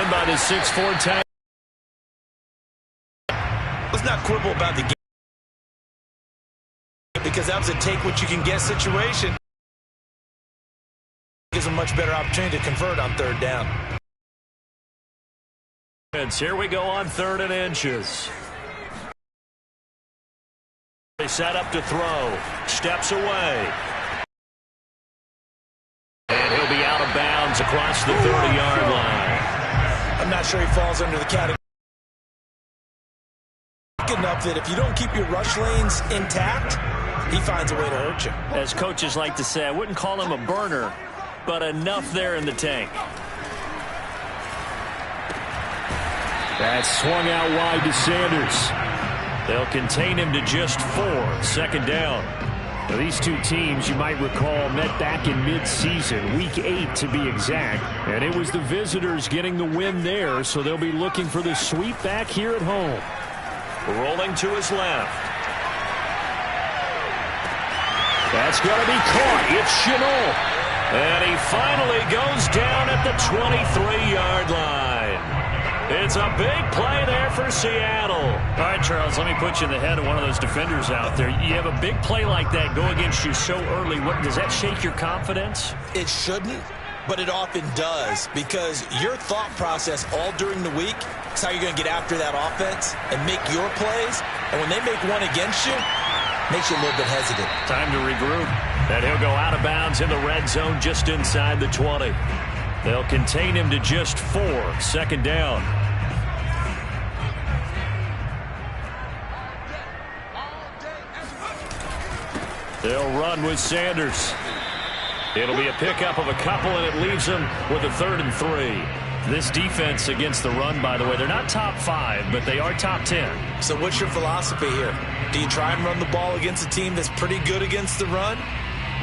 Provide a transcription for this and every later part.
in by the 6'4" tank. Let's not quibble about the game, because that was a take-what-you-can-get situation. Gives a much better opportunity to convert on third down. Here we go on 3rd and inches. They set up to throw. Steps away. And he'll be out of bounds across the 30-yard line. I'm not sure he falls under the category enough that if you don't keep your rush lanes intact, he finds a way to hurt you. As coaches like to say, I wouldn't call him a burner, but enough there in the tank. That's swung out wide to Sanders. They'll contain him to just 4. 2nd down. Now, these two teams, you might recall, met back in mid-season, week 8 to be exact. And it was the visitors getting the win there, so they'll be looking for the sweep back here at home. Rolling to his left. That's going to be caught. It's Shenault. And he finally goes down at the 23-yard line. It's a big play there for Seattle. All right, Charles, let me put you in the head of one of those defenders out there. You have a big play like that go against you so early. Does that shake your confidence? It shouldn't, but it often does, because your thought process all during the week is how you're going to get after that offense and make your plays. And when they make one against you, makes you a little bit hesitant. Time to regroup. And he'll go out of bounds in the red zone just inside the 20. They'll contain him to just 4. 2nd down. They'll run with Sanders. It'll be a pickup of a couple, and it leaves them with a 3rd and 3. This defense against the run, by the way, they're not top 5, but they are top 10. So what's your philosophy here? Do you try and run the ball against a team that's pretty good against the run?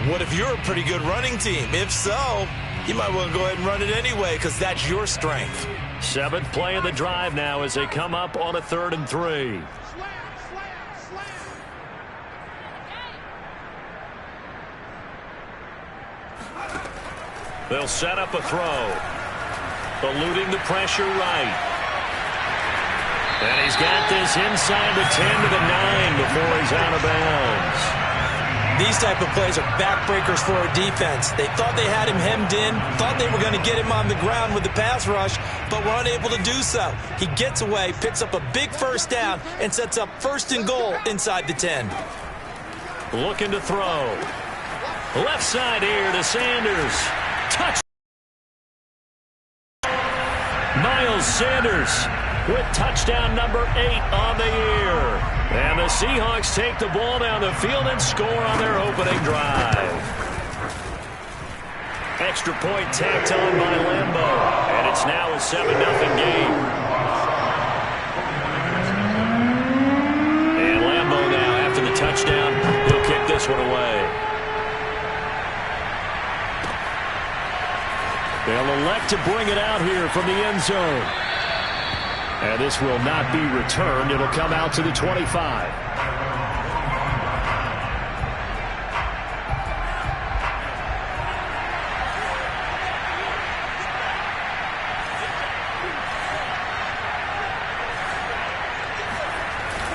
What if you're a pretty good running team? If so, you might want to go ahead and run it anyway, because that's your strength. 7th play of the drive now as they come up on a 3rd and 3. They'll set up a throw. Eluding the pressure right. And he's got this inside the 10 to the 9 before he's out of bounds. These type of plays are backbreakers for a defense. They thought they had him hemmed in, thought they were going to get him on the ground with the pass rush, but were unable to do so. He gets away, picks up a big 1st down, and sets up 1st and goal inside the 10. Looking to throw. Left side here to Sanders. Touch. Miles Sanders with touchdown number 8 on the year. And the Seahawks take the ball down the field and score on their opening drive. Extra point tacked on by Lambeau. And it's now a 7-0 game. And Lambeau now, after the touchdown, he'll kick this one away. They'll elect to bring it out here from the end zone. And this will not be returned. It'll come out to the 25.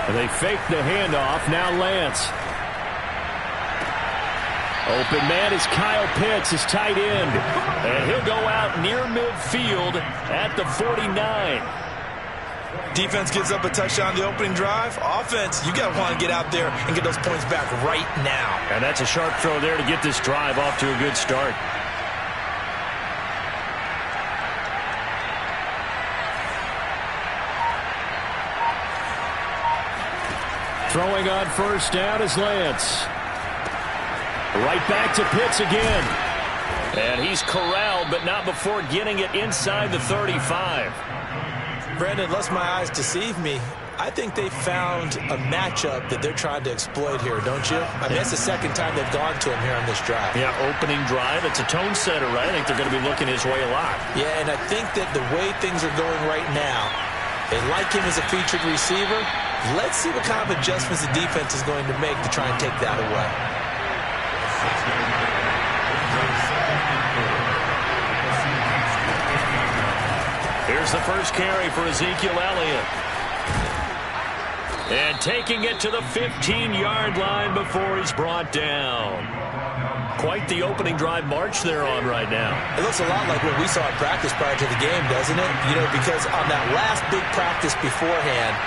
And they fake the handoff. Now Lance. Open man is Kyle Pitts, his tight end. And he'll go out near midfield at the 49. Defense gives up a touchdown the opening drive. Offense, you got to want to get out there and get those points back right now. And that's a sharp throw there to get this drive off to a good start. Throwing on 1st down is Lance. Right back to Pitts again. And he's corralled, but not before getting it inside the 35. Brandon, unless my eyes deceive me, I think they found a matchup that they're trying to exploit here, don't you? I mean, that's the 2nd time they've gone to him here on this drive. Yeah, opening drive. It's a tone setter, right? I think they're going to be looking his way a lot. Yeah, and I think that the way things are going right now, they like him as a featured receiver. Let's see what kind of adjustments the defense is going to make to try and take that away. Here's Here's the first carry for Ezekiel Elliott. And taking it to the 15-yard line before he's brought down. Quite the opening drive march they're on right now. It looks a lot like what we saw in practice prior to the game, doesn't it? You know, because on that last big practice beforehand,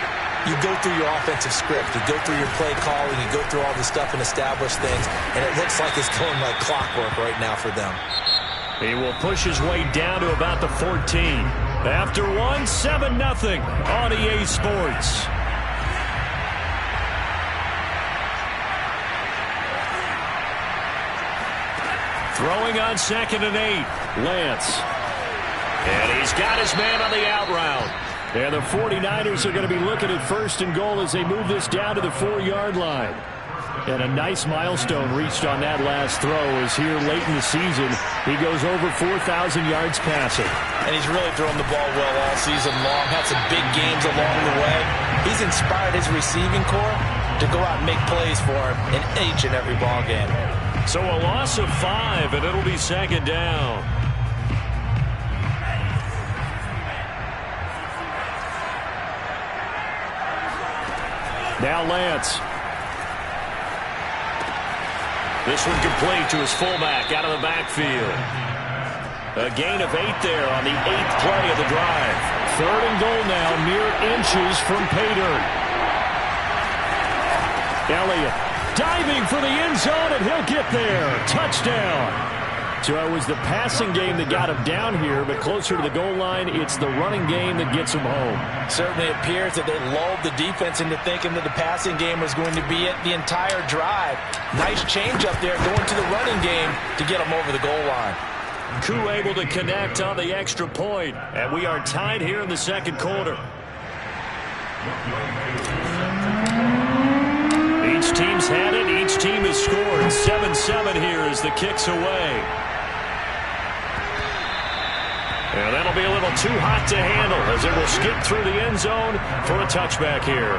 you go through your offensive script. You go through your play calling. You go through all the stuff and establish things. And it looks like it's going like clockwork right now for them. He will push his way down to about the 14. After one, 7-0 on EA Sports. Throwing on 2nd and 8, Lance. And he's got his man on the out route. And the 49ers are going to be looking at 1st and goal as they move this down to the 4-yard line. And a nice milestone reached on that last throw as here late in the season, he goes over 4,000 yards passing. And he's really thrown the ball well all season long, had some big games along the way. He's inspired his receiving corps to go out and make plays for him in each and every ball game. So a loss of 5, and it'll be 2nd down. Now Lance. This one complete to his fullback out of the backfield. A gain of 8 there on the 8th play of the drive. 3rd and goal now, mere inches from pay dirt. Elliott diving for the end zone, and he'll get there. Touchdown. So it was the passing game that got him down here, but closer to the goal line, it's the running game that gets him home. Certainly appears that they lulled the defense into thinking that the passing game was going to be it the entire drive. Nice change up there going to the running game to get him over the goal line. Koo able to connect on the extra point, and we are tied here in the 2nd quarter. Each team's had it. Each team has scored. 7-7 here as the kick's away. And that'll be a little too hot to handle as it will skip through the end zone for a touchback here.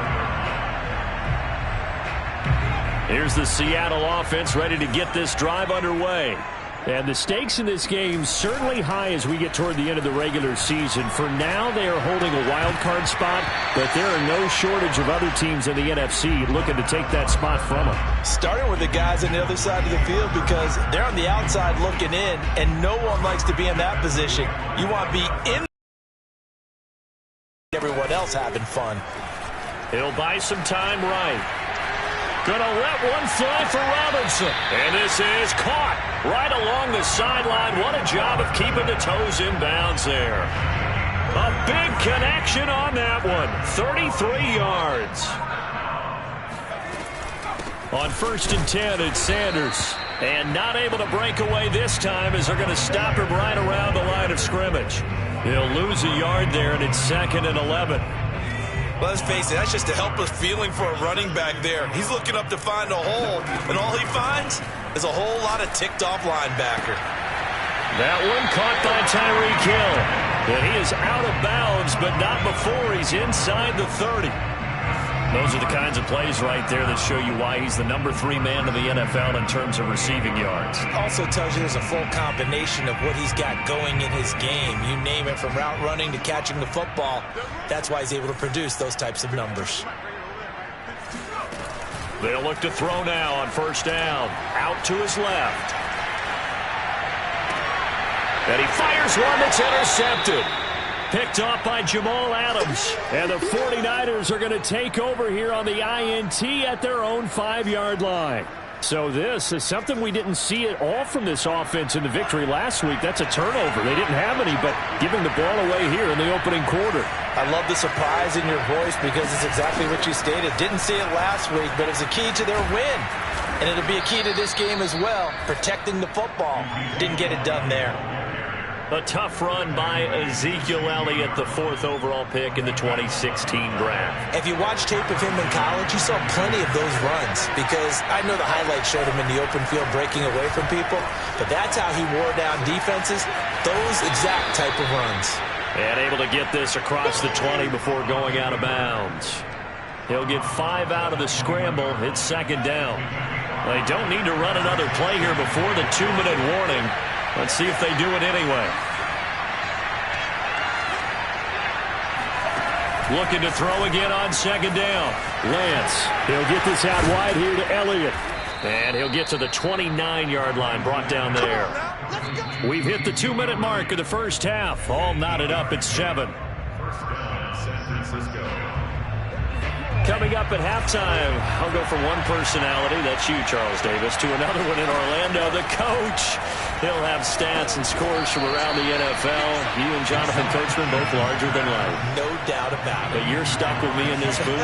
Here's the Seattle offense ready to get this drive underway. And the stakes in this game certainly high as we get toward the end of the regular season. For now, they are holding a wild card spot, but there are no shortage of other teams in the NFC looking to take that spot from them. Starting with the guys on the other side of the field because they're on the outside looking in, and no one likes to be in that position. You want to be in everyone else having fun. He'll buy some time right. Gonna let one fly for Robinson. And this is caught right along the sideline. What a job of keeping the toes in bounds there. A big connection on that one. 33 yards. On 1st and 10, it's Sanders. And not able to break away this time as they're going to stop him right around the line of scrimmage. He'll lose a yard there, and it's 2nd and 11. Let's face it, that's just a helpless feeling for a running back there. He's looking up to find a hole, and all he finds is a whole lot of ticked-off linebacker. That one caught by Tyreek Hill. And he is out of bounds, but not before he's inside the 30. Those are the kinds of plays right there that show you why he's the number 3 man in the NFL in terms of receiving yards. Also tells you there's a full combination of what he's got going in his game. You name it, from route running to catching the football. That's why he's able to produce those types of numbers. They'll look to throw now on 1st down. Out to his left. And he fires one that's intercepted. Picked off by Jamal Adams. And the 49ers are going to take over here on the INT at their own 5-yard line. So this is something we didn't see at all from this offense in the victory last week. That's a turnover. They didn't have any, but giving the ball away here in the opening quarter. I love the surprise in your voice because it's exactly what you stated. Didn't see it last week, but it's a key to their win. And it'll be a key to this game as well, protecting the football. Didn't get it done there. A tough run by Ezekiel Elliott, the 4th overall pick in the 2016 draft. If you watch tape of him in college, you saw plenty of those runs because I know the highlights showed him in the open field breaking away from people, but that's how he wore down defenses, those exact type of runs. And able to get this across the 20 before going out of bounds. He'll get 5 out of the scramble. It's 2nd down. They don't need to run another play here before the 2-minute warning. Let's see if they do it anyway. looking to throw again on second down. Lance, he'll get this out wide here to Elliott. And he'll get to the 29-yard line, brought down there. We've hit the 2-minute mark of the first half. All knotted up at 7. Coming up at halftime, I'll go from one personality, that's you, Charles Davis, to another one in Orlando, the coach. He'll have stats and scores from around the NFL. You and Jonathan Coachman both larger than life. No doubt about it. But you're stuck with me in this booth,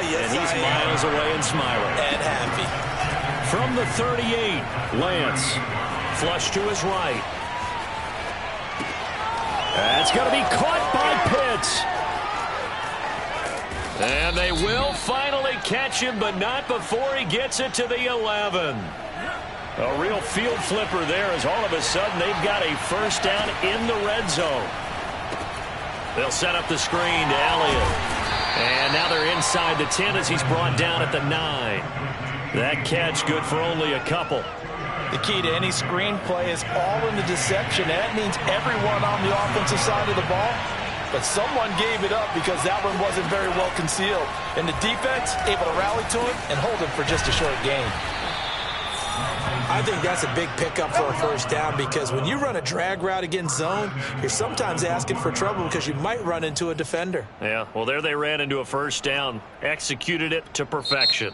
yes, and he's miles away and smiling. And happy. From the 38, Lance, flush to his right. That's going to be caught by Pitts. And they will finally catch him, but not before he gets it to the 11. A real field flipper there as all of a sudden they've got a first down in the red zone. They'll set up the screen to Elliott. And now they're inside the 10 as he's brought down at the 9. That catch good for only a couple. The key to any screen play is all in the deception. That means everyone on the offensive side of the ball. But someone gave it up because that one wasn't very well concealed. And the defense able to rally to him and hold him for just a short gain. I think that's a big pickup for a first down because when you run a drag route against zone, you're sometimes asking for trouble because you might run into a defender. Yeah, well, there they ran into a first down, executed it to perfection.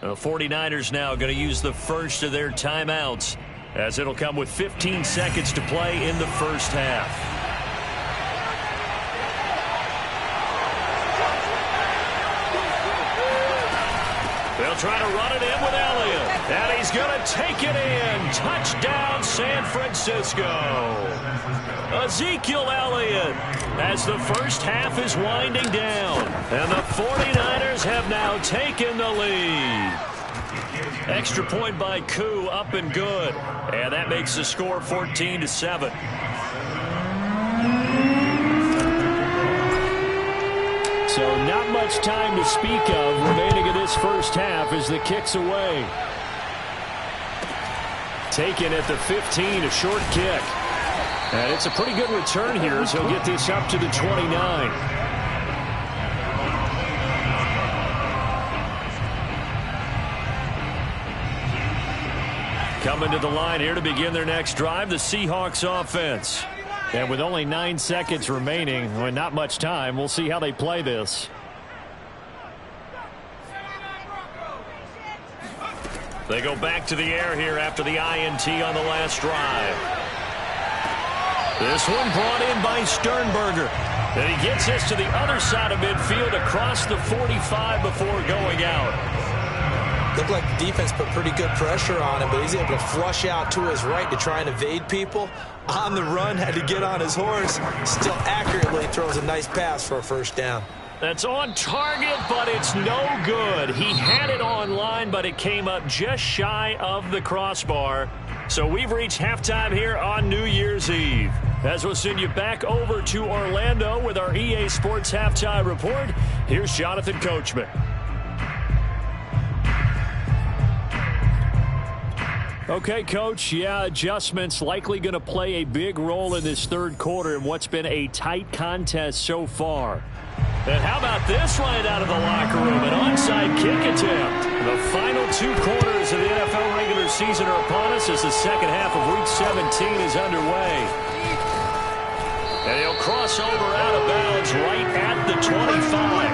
The 49ers now going to use the first of their timeouts as it'll come with 15 seconds to play in the first half. They'll try to run it in with Elliott. And he's going to take it in. Touchdown, San Francisco. Ezekiel Elliott as the first half is winding down. And the 49ers have now taken the lead. Extra point by Koo, up and good. And that makes the score 14-7. So not much time to speak of remaining in this first half as the kick's away. Taken at the 15, a short kick. And it's a pretty good return here as he'll get this up to the 29. Coming to the line here to begin their next drive, the Seahawks offense. And with only 9 seconds remaining, and not much time, we'll see how they play this. They go back to the air here after the INT on the last drive. This one brought in by Sternberger. And he gets this to the other side of midfield across the 45 before going out. Looked like the defense put pretty good pressure on him, but he's able to flush out to his right to try and evade people. On the run, had to get on his horse. Still accurately throws a nice pass for a first down. That's on target, but it's no good. He had it on line, but it came up just shy of the crossbar. So we've reached halftime here on New Year's Eve. As we'll send you back over to Orlando with our EA Sports Halftime Report, here's Jonathan Coachman. Okay, Coach, yeah, adjustments likely going to play a big role in this third quarter in what's been a tight contest so far. And how about this right out of the locker room? An onside kick attempt. The final 2 quarters of the NFL regular season are upon us as the second half of Week 17 is underway. And he'll cross over out of bounds right at the 25.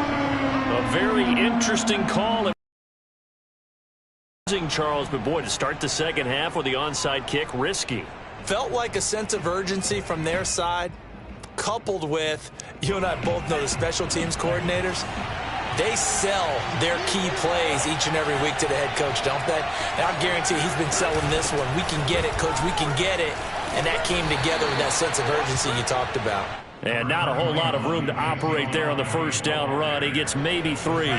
A very interesting call. Charles, but boy, to start the second half with the onside kick, risky. Felt like a sense of urgency from their side, coupled with, you and I both know the special teams coordinators, they sell their key plays each and every week to the head coach, don't they? And I guarantee he's been selling this one. We can get it, Coach, we can get it. And that came together with that sense of urgency you talked about. And not a whole lot of room to operate there on the first down run. He gets maybe 3.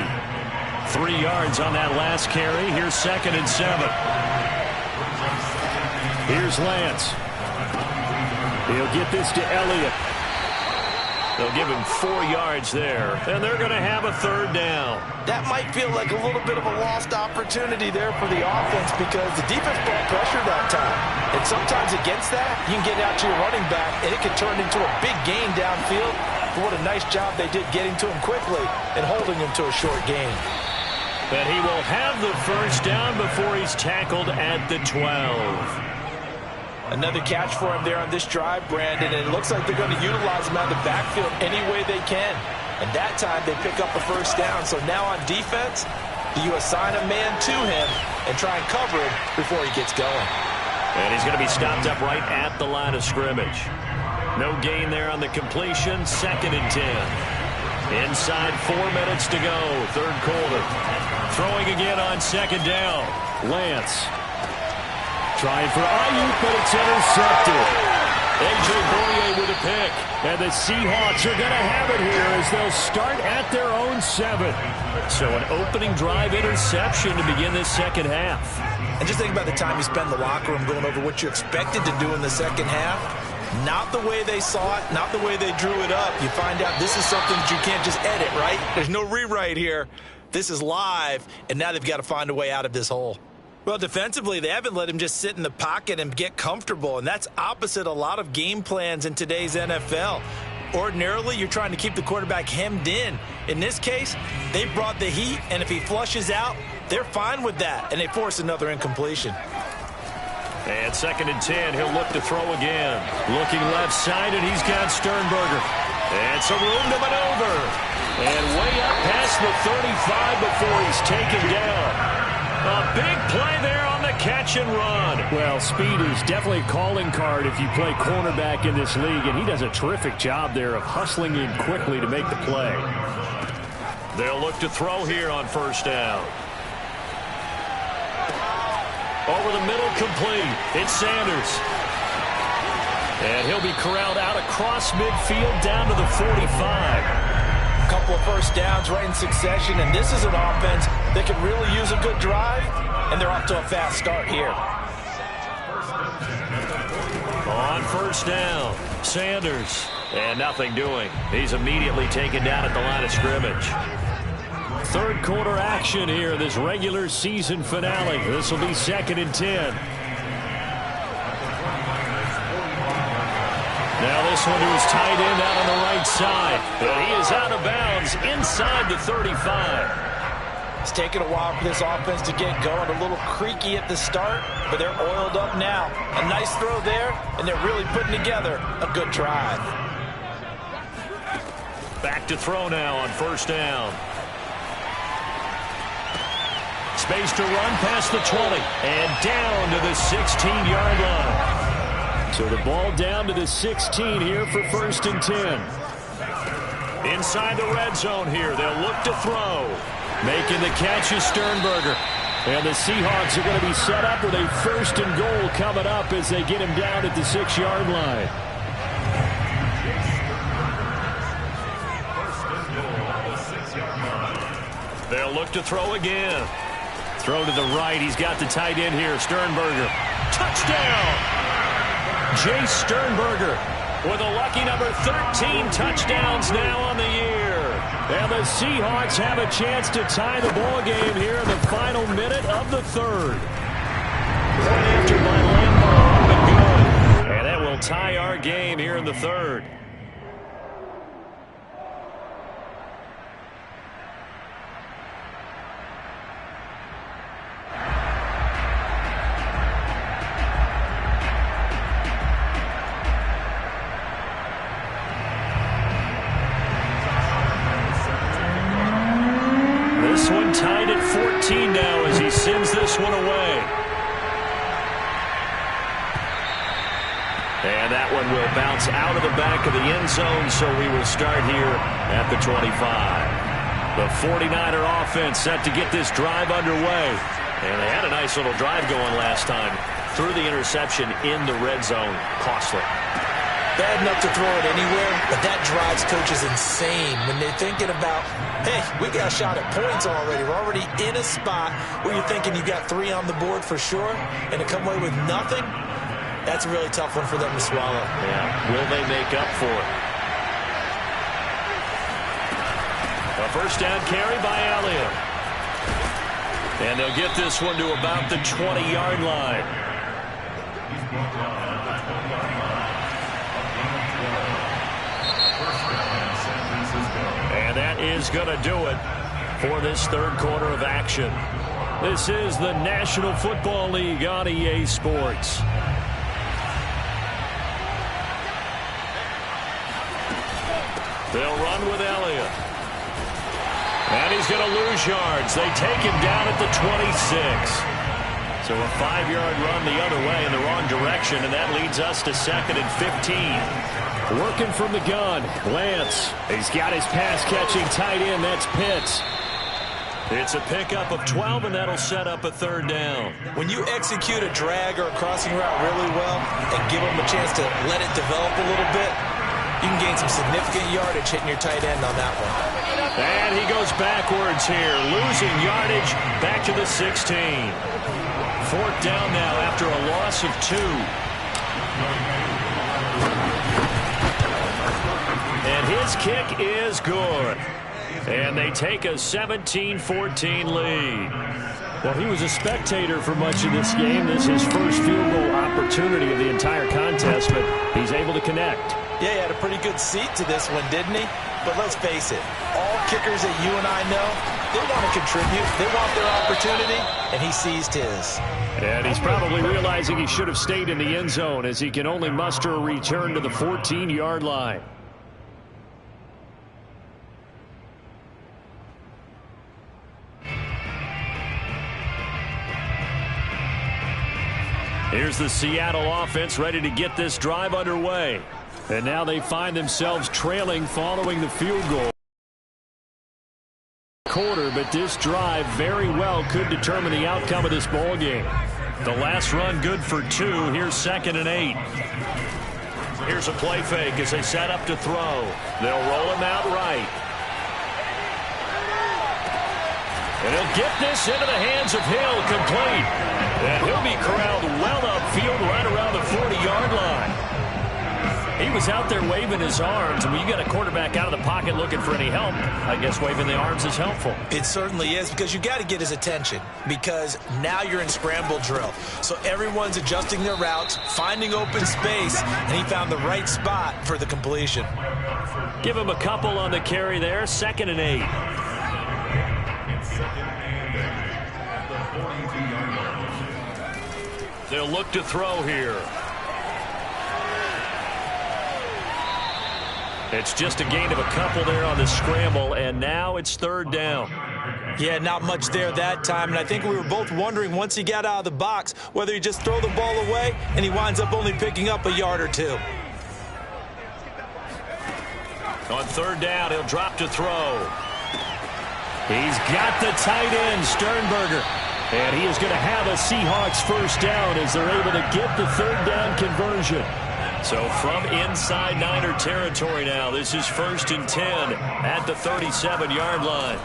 3 yards on that last carry. Here's 2nd and 7. Here's Lance. He'll get this to Elliott. They'll give him 4 yards there, and they're going to have a 3rd down. That might feel like a little bit of a lost opportunity there for the offense because the defense brought pressure that time. And sometimes against that, you can get out to your running back, and it can turn into a big gain downfield. but what a nice job they did getting to him quickly and holding him to a short gain. And he will have the first down before he's tackled at the 12. Another catch for him there on this drive, Brandon, and it looks like they're going to utilize him out of the backfield any way they can. And that time they pick up a first down. So now on defense, do you assign a man to him and try and cover him before he gets going? And he's going to be stopped up right at the line of scrimmage. No gain there on the completion. 2nd and 10. Inside 4 minutes to go. 3rd quarter. Throwing again on 2nd down. Lance. Trying for Ayuk, but it's intercepted. A.J. Bouye with a pick. And the Seahawks are going to have it here as they'll start at their own 7. So an opening drive interception to begin this second half. And just think about the time you spend in the locker room going over what you expected to do in the second half. Not the way they saw it, not the way they drew it up. You find out this is something that you can't just edit, right? There's no rewrite here. This is live, and now they've got to find a way out of this hole. Well, defensively, they haven't let him just sit in the pocket and get comfortable, and that's opposite a lot of game plans in today's NFL. Ordinarily, you're trying to keep the quarterback hemmed in. In this case, they brought the heat, and if he flushes out, they're fine with that, and they force another incompletion. And 2nd and 10, he'll look to throw again. Looking left side, and he's got Sternberger. And some room to maneuver. And way up past the 35 before he's taken down. A big play there on the catch and run. Well, speed is definitely a calling card if you play cornerback in this league, and he does a terrific job there of hustling in quickly to make the play. They'll look to throw here on 1st down. Over the middle, complete. It's Sanders. And he'll be corralled out across midfield down to the 45. Couple of first downs right in succession, and this is an offense that can really use a good drive, and they're off to a fast start here. On 1st down, Sanders, and nothing doing. He's immediately taken down at the line of scrimmage. 3rd quarter action here, this regular season finale. This will be 2nd and 10. Now this one to his tight end out on the right side. And he is out of bounds inside the 35. It's taken a while for this offense to get going. A little creaky at the start, but they're oiled up now. A nice throw there, and they're really putting together a good drive. Back to throw now on 1st down. Space to run past the 20 and down to the 16-yard line. So the ball down to the 16 here for 1st and 10. Inside the red zone here, they'll look to throw. Making the catch is Sternberger. And the Seahawks are going to be set up with a 1st and goal coming up as they get him down at the 6-yard line. They'll look to throw again. Throw to the right. He's got the tight end here, Sternberger. Touchdown! Jay Sternberger with a lucky number 13 touchdowns now on the year. And the Seahawks have a chance to tie the ball game here in the final minute of the 3rd. Point after by Lambeau, but good. And that will tie our game here in the 3rd. This one tied at 14 now as he sends this one away. And that one will bounce out of the back of the end zone, so we will start here at the 25. The 49er offense set to get this drive underway. And they had a nice little drive going last time. Threw the interception in the red zone. Costly. Bad enough to throw it anywhere, but that drives coaches insane when they're thinking about, hey, we got a shot at points already. We're already in a spot where you're thinking you got 3 on the board for sure, and to come away with nothing, that's a really tough one for them to swallow. Yeah, will they make up for it? A 1st down carry by Elliott. And they'll get this one to about the 20-yard line. And that is going to do it for this third quarter of action. This is the National Football League on EA Sports. They'll run with Elliott. And he's going to lose yards. They take him down at the 26. So a 5-yard run the other way in the wrong direction, and that leads us to 2nd and 15. Working from the gun, Lance. He's got his pass-catching tight end. That's Pitts. It's a pickup of 12, and that'll set up a 3rd down. When you execute a drag or a crossing route really well and give them a chance to let it develop a little bit, you can gain some significant yardage hitting your tight end on that one. And he goes backwards here, losing yardage back to the 16. 4th down now after a loss of 2. And his kick is good. And they take a 17-14 lead. Well, he was a spectator for much of this game. This is his first field goal opportunity of the entire contest, but he's able to connect. Yeah, he had a pretty good seat to this one, didn't he? But let's face it, all kickers that you and I know, they want to contribute. They want their opportunity, and he seized his. And he's probably realizing he should have stayed in the end zone as he can only muster a return to the 14-yard line. Here's the Seattle offense ready to get this drive underway. And now they find themselves trailing following the field goal. But this drive very well could determine the outcome of this ball game. The last run good for 2. Here's 2nd and 8. Here's a play fake as they set up to throw. They'll roll him out right. And he'll get this into the hands of Hill, complete. And he'll be corralled well upfield right around the 40-yard line. He was out there waving his arms, and when you get a quarterback out of the pocket looking for any help, I guess waving the arms is helpful. It certainly is, because you got to get his attention, because now you're in scramble drill. So everyone's adjusting their routes, finding open space, and he found the right spot for the completion. Give him a couple on the carry there, 2nd and 8. They'll look to throw here. It's just a gain of a couple there on the scramble, and now it's 3rd down. Yeah, not much there that time, and I think we were both wondering once he got out of the box whether he just throw the ball away, and he winds up only picking up a yard or 2. On 3rd down, he'll drop to throw. He's got the tight end, Sternberger. And he is going to have a Seahawks 1st down as they're able to get the 3rd down conversion. So from inside Niner territory now, this is 1st and 10 at the 37-yard line.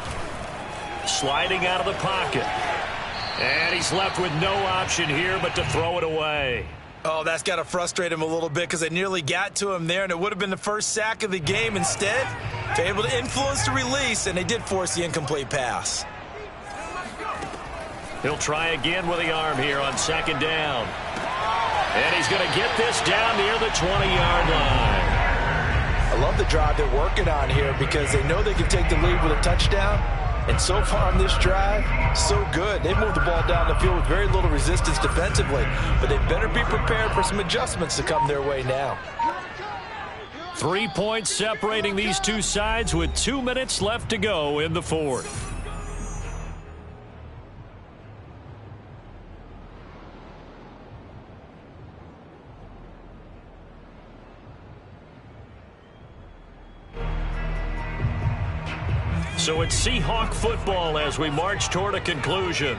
Sliding out of the pocket. And he's left with no option here but to throw it away. Oh, that's got to frustrate him a little bit because they nearly got to him there, and it would have been the first sack of the game. Instead, they're able to influence the release, and they did force the incomplete pass. He'll try again with the arm here on 2nd down. And he's going to get this down near the 20-yard line. I love the drive they're working on here because they know they can take the lead with a touchdown. And so far on this drive, so good. They've moved the ball down the field with very little resistance defensively. But they better be prepared for some adjustments to come their way now. 3 points separating these two sides with 2 minutes left to go in the 4th. So it's Seahawk football as we march toward a conclusion.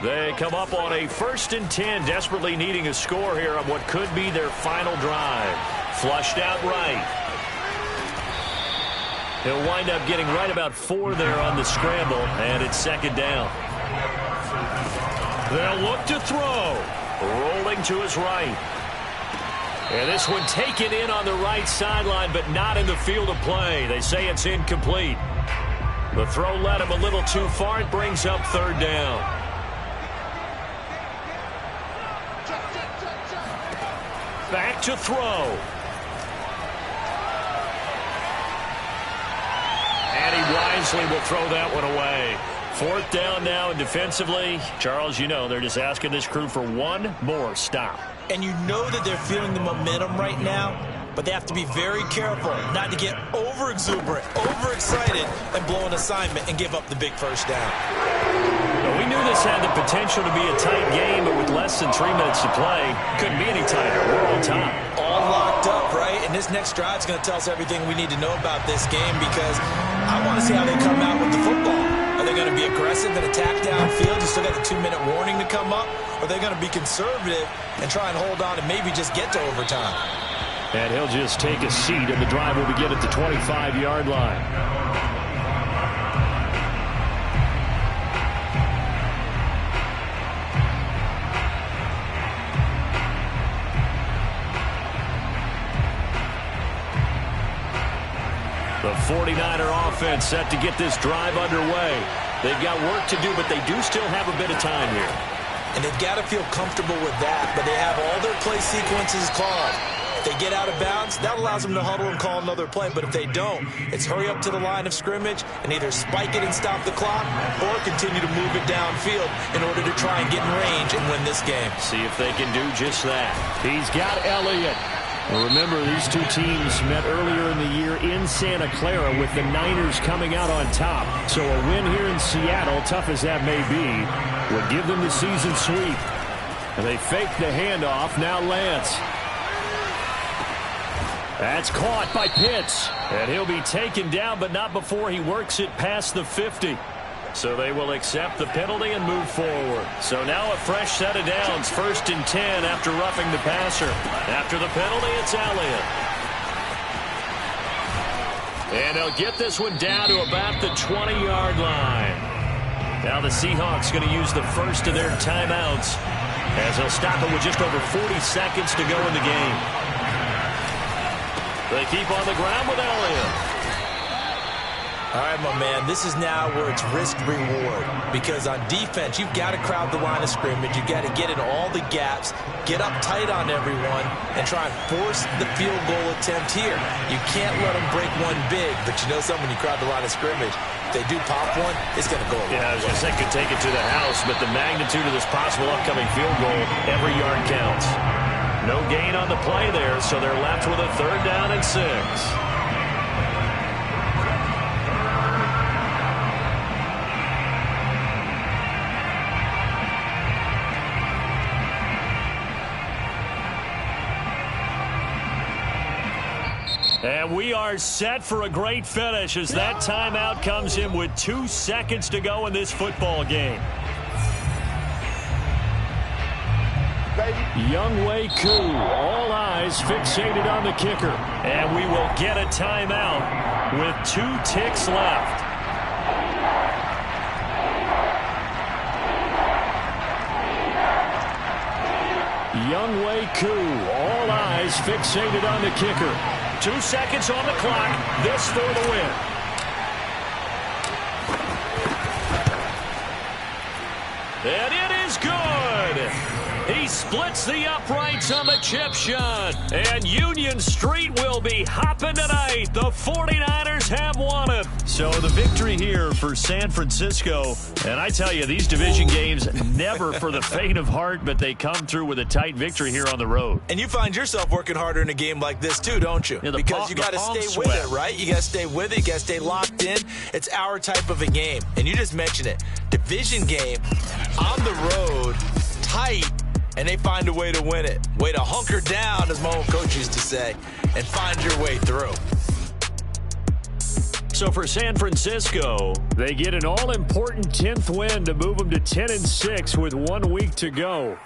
They come up on a 1st and 10, desperately needing a score here on what could be their final drive. Flushed out right. He'll wind up getting right about 4 there on the scramble, and it's 2nd down. They'll look to throw. Rolling to his right. And this one taken in on the right sideline, but not in the field of play. They say it's incomplete. The throw led him a little too far. It brings up 3rd down. Back to throw. And Mosley will throw that one away. 4th down now, and defensively, Charles, you know, they're just asking this crew for one more stop. And you know that they're feeling the momentum right now, but they have to be very careful not to get over-exuberant, over-excited, and blow an assignment and give up the big first down. Well, we knew this had the potential to be a tight game, but with less than 3 minutes to play, couldn't be any tighter. We're on top. All locked up, right? And this next drive is going to tell us everything we need to know about this game, because I want to see how they come out with the football. Are they going to be aggressive and attack downfield? You still got the 2-minute warning to come up? Or are they going to be conservative and try and hold on and maybe just get to overtime? And he'll just take a seat, and the drive will begin at the 25-yard line. The 49er offense set to get this drive underway. They've got work to do, but they do still have a bit of time here. And they've got to feel comfortable with that, but they have all their play sequences called. If they get out of bounds, that allows them to huddle and call another play. But if they don't, it's hurry up to the line of scrimmage and either spike it and stop the clock or continue to move it downfield in order to try and get in range and win this game. See if they can do just that. He's got Elliott. Well, remember, these two teams met earlier in the year in Santa Clara with the Niners coming out on top. So a win here in Seattle, tough as that may be, would give them the season sweep. And they fake the handoff. Now Lance. That's caught by Pitts. And he'll be taken down, but not before he works it past the 50. So they will accept the penalty and move forward. So now a fresh set of downs. 1st and 10 after roughing the passer. After the penalty, it's Elliott. And they'll get this one down to about the 20-yard line. Now the Seahawks going to use the first of their timeouts as they'll stop it with just over 40 seconds to go in the game. They keep on the ground with Elliott. All right, my man, this is now where it's risk-reward, because on defense, you've got to crowd the line of scrimmage. You've got to get in all the gaps, get up tight on everyone, and try and force the field goal attempt here. You can't let them break one big, but you know something, when you crowd the line of scrimmage, if they do pop one, it's going to go away. Yeah, I was going to say could take it to the house, but the magnitude of this possible upcoming field goal, every yard counts. No gain on the play there, so they're left with a 3rd down and 6. And we are set for a great finish as that timeout comes in with 2 seconds to go in this football game. Younghoe Koo, all eyes fixated on the kicker. And we will get a timeout with 2 ticks left. Younghoe Koo, all eyes fixated on the kicker. 2 seconds on the clock. This for the win. And it is good. He splits the uprights on the chip shot. And Union Street will be hopping tonight. The 49ers have won it. So the victory here for San Francisco. And I tell you, these division games, never for the faint of heart, but they come through with a tight victory here on the road. And you find yourself working harder in a game like this too, don't you? Yeah, because you got to stay with it, right? You got to stay with it. You got to stay locked in. It's our type of a game. And you just mentioned it. Division game, on the road, tight, and they find a way to win it. Way to hunker down, as my old coach used to say, and find your way through. So for San Francisco, they get an all-important 10th win to move them to 10-6 with 1 week to go.